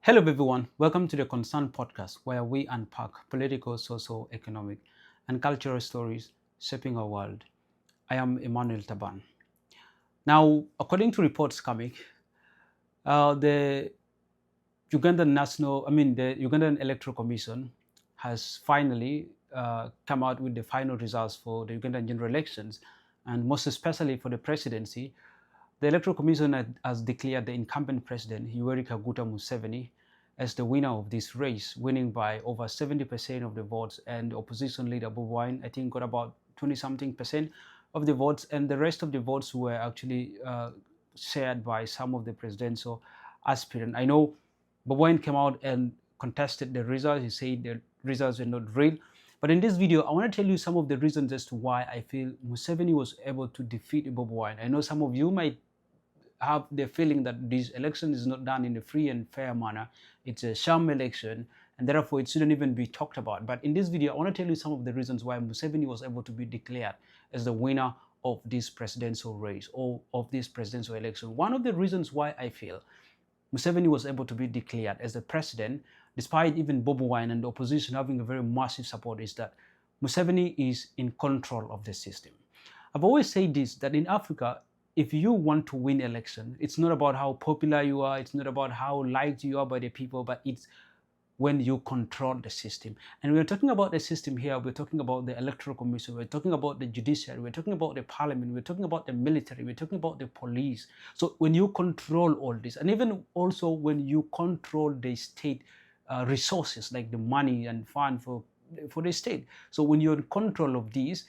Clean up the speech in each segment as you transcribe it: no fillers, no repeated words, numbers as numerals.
Hello, everyone. Welcome to the Concern Podcast, where we unpack political, social, economic, and cultural stories shaping our world. I am Emmanuel Taban. Now, according to reports coming, the the Ugandan Electoral Commission has finally come out with the final results for the Ugandan general elections, and most especially for the presidency. The Electoral Commission has declared the incumbent president, Yoweri Kaguta Museveni, as the winner of this race, winning by over 70% of the votes, and the opposition leader, BOBI Wine, I think, got about 20-something percent of the votes, and the rest of the votes were actually shared by some of the presidential aspirants. I know BOBI Wine came out and contested the results. He said the results were not real. But in this video, I want to tell you some of the reasons as to why I feel Museveni was able to defeat BOBI Wine. I know some of you might have the feeling that this election is not done in a free and fair manner. It's a sham election, and therefore it shouldn't even be talked about. But in this video, I want to tell you some of the reasons why Museveni was able to be declared as the winner of this presidential race or of this presidential election. One of the reasons why I feel Museveni was able to be declared as the president, despite even BOBI Wine and the opposition having a very massive support, is that Museveni is in control of the system. I've always said this, that in Africa, if you want to win election, it's not about how popular you are, it's not about how liked you are by the people, but it's when you control the system. And we're talking about the system here, we're talking about the Electoral Commission, we're talking about the judiciary, we're talking about the parliament, we're talking about the military, we're talking about the police. So when you control all this, and even also when you control the state resources, like the money and fund for the state. So when you're in control of these,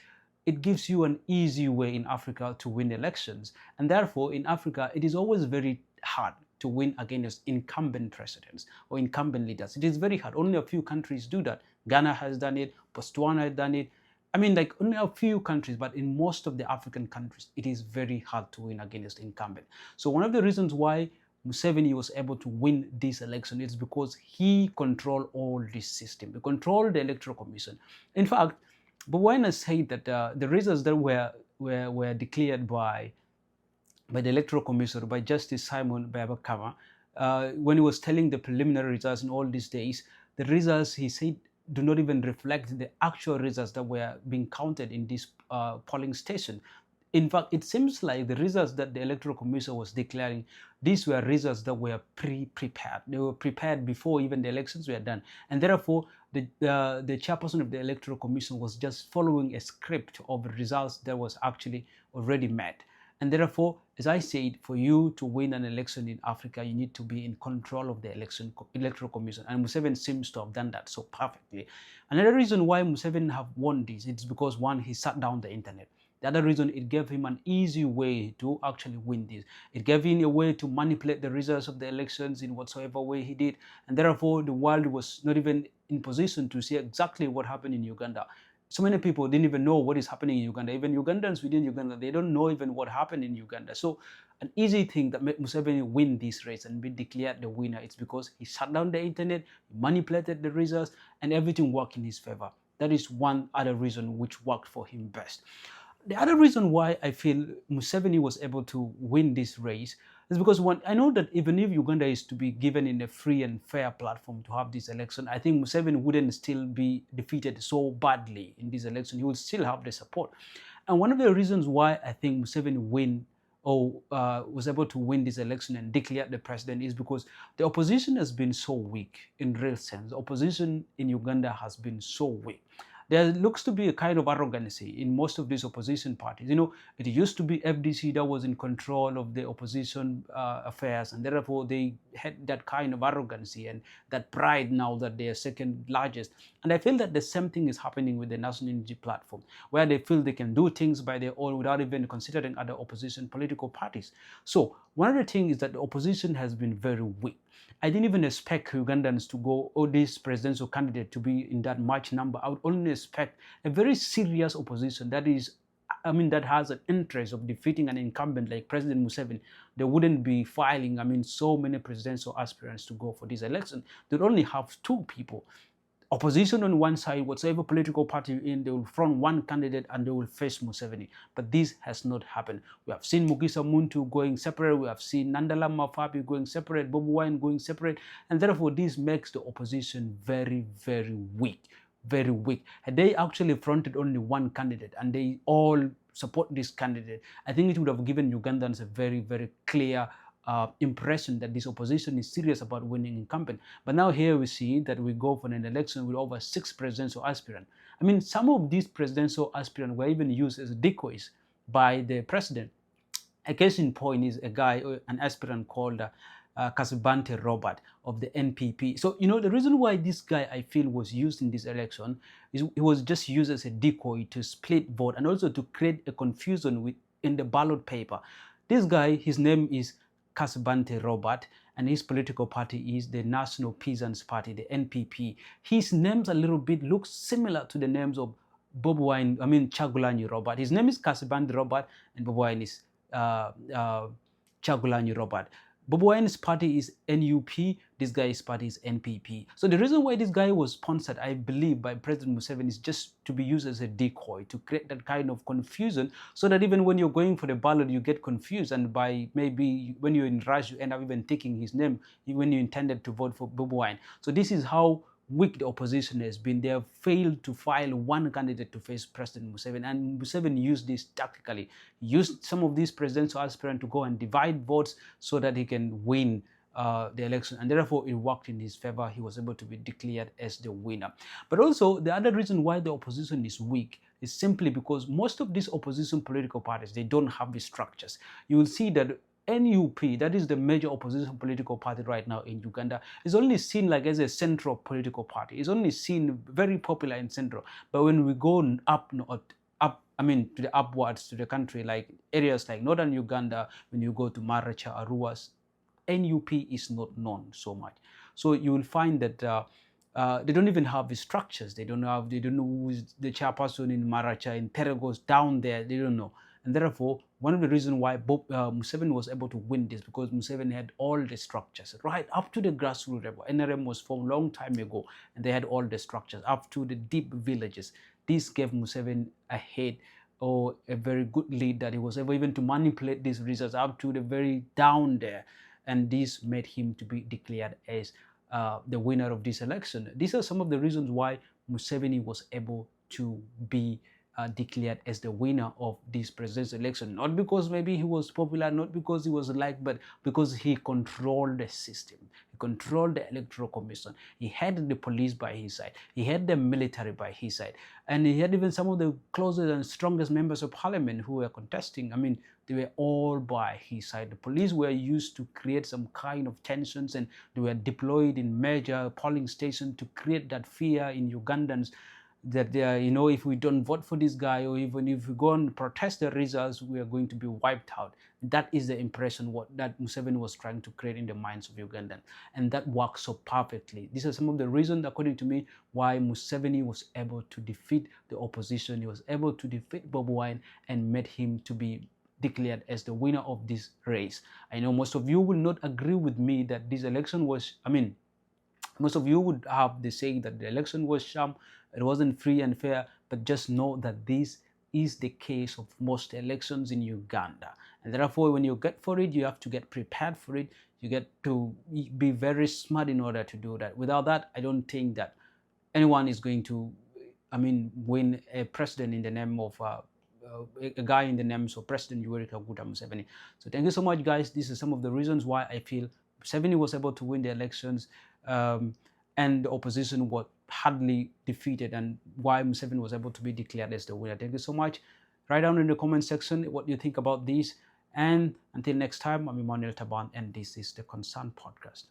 it gives you an easy way in Africa to win elections. And therefore, in Africa, it is always very hard to win against incumbent presidents or incumbent leaders. It is very hard. Only a few countries do that. Ghana has done it, Botswana has done it. I mean, like only a few countries, but in most of the African countries, it is very hard to win against incumbent. So one of the reasons why Museveni was able to win this election is because he controlled all this system. He controlled the Electoral Commission. In fact, but when I say that the results that were declared by the Electoral Commission, by Justice Simon Babakama, when he was telling the preliminary results in all these days, the results, he said, do not even reflect the actual results that were being counted in this polling station. In fact, it seems like the results that the Electoral Commission was declaring, these were results that were pre-prepared. They were prepared before even the elections were done. And therefore, the chairperson of the Electoral Commission was just following a script of results that was actually already met. And therefore, as I said, for you to win an election in Africa, you need to be in control of the Electoral Commission. And Museveni seems to have done that so perfectly. Another reason why Museveni have won this, it's because, one, he shut down the internet. The other reason, it gave him an easy way to actually win this. It gave him a way to manipulate the results of the elections in whatsoever way he did. And therefore, the world was not even in position to see exactly what happened in Uganda. So many people didn't even know what is happening in Uganda. Even Ugandans within Uganda, they don't know even what happened in Uganda. So an easy thing that made Museveni win this race and be declared the winner, it's because he shut down the internet, he manipulated the results, and everything worked in his favor. That is one other reason which worked for him best. The other reason why I feel Museveni was able to win this race is because, one, I know that even if Uganda is to be given in a free and fair platform to have this election, I think Museveni wouldn't still be defeated so badly in this election. He will still have the support. And one of the reasons why I think Museveni was able to win this election and declare the president is because the opposition has been so weak in real sense. The opposition in Uganda has been so weak. There looks to be a kind of arrogancy in most of these opposition parties. You know, it used to be FDC that was in control of the opposition affairs, and therefore they had that kind of arrogancy and that pride now that they are second largest. And I feel that the same thing is happening with the National Unity Platform, where they feel they can do things by their own without even considering other opposition political parties. So one of the things is that the opposition has been very weak. I didn't even expect Ugandans to go, or this presidential candidate to be in that much number. I would only expect a very serious opposition that has an interest of defeating an incumbent like President Museveni. They wouldn't be filing, so many presidential aspirants to go for this election. They'd only have two people. opposition on one side, whatever political party you're in, they will front one candidate and they will face Museveni. But this has not happened. We have seen Mugisa Muntu going separate. We have seen Nandala Mafabi going separate, Bobi Wine going separate. And therefore, this makes the opposition very, very weak. Very weak. Had they actually fronted only one candidate and they all support this candidate, I think it would have given Ugandans a very, very clear impression that this opposition is serious about winning incumbent. But now here we see that we go for an election with over 6 presidential aspirants. I mean, some of these presidential aspirants were even used as decoys by the president. A case in point is a guy, an aspirant called Kasibante Robert of the NPP. So, you know, the reason why this guy, I feel, was used in this election is he was just used as a decoy to split vote and also to create a confusion in the ballot paper. This guy, his name is Kasibante Robert, and his political party is the National Peasants Party, the NPP. His names a little bit look similar to the names of Bobi Wine, Chagulanyi Robert. His name is Kasibante Robert, and Bobi Wine is Chagulanyi Robert. Bobi Wine's party is NUP, this guy's party is NPP. So the reason why this guy was sponsored, I believe, by President Museveni is just to be used as a decoy, to create that kind of confusion, so that even when you're going for the ballot, you get confused, and by maybe when you're in rush, you end up even taking his name when you intended to vote for Bobi Wine. So this is how weak the opposition has been. They have failed to file one candidate to face President Museveni, and Museveni used this tactically. He used some of these presidential aspirants to go and divide votes so that he can win the election, and therefore it worked in his favor. He was able to be declared as the winner. But also, the other reason why the opposition is weak is simply because most of these opposition political parties, they don't have the structures. You will see that NUP, that is the major opposition political party right now in Uganda, is only seen like as a central political party. It's only seen very popular in central. But when we go to the upwards to the country, like areas like northern Uganda, when you go to Maracha, Aruas, NUP is not known so much. So you will find that they don't even have the structures. They don't know who is the chairperson in Maracha, in Teragos, down there. They don't know. And therefore, one of the reasons why Museveni was able to win this, because Museveni had all the structures, right up to the grassroots level. NRM was formed a long time ago, and they had all the structures, up to the deep villages. This gave Museveni a head, or a very good lead, that he was able even to manipulate these results up to the very down there. And this made him to be declared as the winner of this election. These are some of the reasons why Museveni was able to be declared as the winner of this presidential election. Not because maybe he was popular, not because he was liked, but because he controlled the system. He controlled the electoral commission. He had the police by his side. He had the military by his side. And he had even some of the closest and strongest members of parliament who were contesting. I mean, they were all by his side. The police were used to create some kind of tensions, and they were deployed in major polling stations to create that fear in Ugandans, that they are, if we don't vote for this guy, or even if we go and protest the results, we are going to be wiped out. That is the impression that Museveni was trying to create in the minds of Ugandans, and that works so perfectly. These are some of the reasons, according to me, why Museveni was able to defeat the opposition. He was able to defeat Bobi Wine and made him to be declared as the winner of this race. I know most of you will not agree with me that this election was, most of you would have the saying that the election was sham, it wasn't free and fair, but just know that this is the case of most elections in Uganda. And therefore, when you get for it, you have to get prepared for it. You get to be very smart in order to do that. Without that, I don't think that anyone is going to, win a president in the name of a guy in the name of President Yoweri Kaguta Museveni. So thank you so much, guys. This is some of the reasons why I feel Museveni was able to win the elections, and the opposition was hardly defeated, and why Museveni was able to be declared as the winner. Thank you so much. Write down in the comment section what you think about this. And until next time, I'm Emmanuel Taban, and this is the Concern Podcast.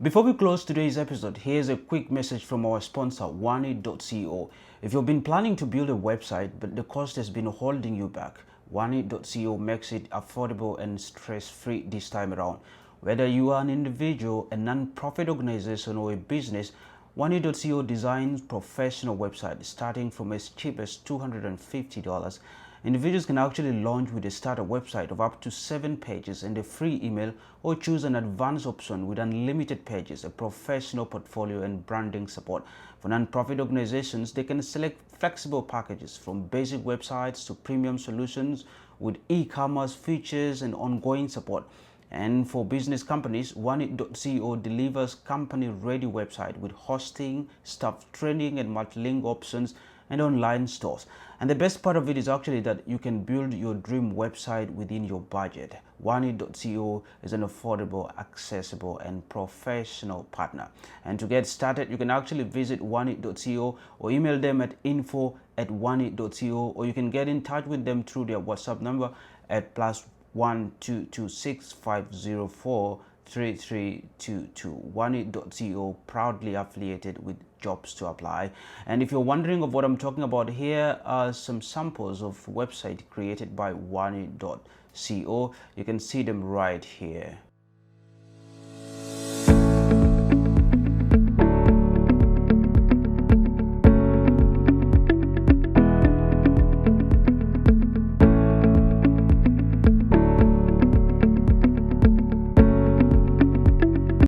Before we close today's episode, here's a quick message from our sponsor, Wanted.co. If you've been planning to build a website, but the cost has been holding you back, Wanted.co makes it affordable and stress-free this time around. Whether you are an individual, a non-profit organization, or a business, Wanted.co designs professional websites starting from as cheap as $250 Individuals can actually launch with a starter website of up to 7 pages and a free email, or choose an advanced option with unlimited pages, a professional portfolio, and branding support. For non-profit organizations, they can select flexible packages from basic websites to premium solutions with e-commerce features and ongoing support. And for business companies, OneIt.co delivers company-ready website with hosting, staff training, and multi-link options and online stores. And the best part of it is actually that you can build your dream website within your budget. OneIt.co is an affordable, accessible, and professional partner. And to get started, you can actually visit OneIt.co or email them at info@oneit.co, or you can get in touch with them through their WhatsApp number at +1 226 504 3322. OneIt.co, proudly affiliated with Jobs to Apply. And if you're wondering of what I'm talking about, here are some samples of website created by OneIt.co. You can see them right here.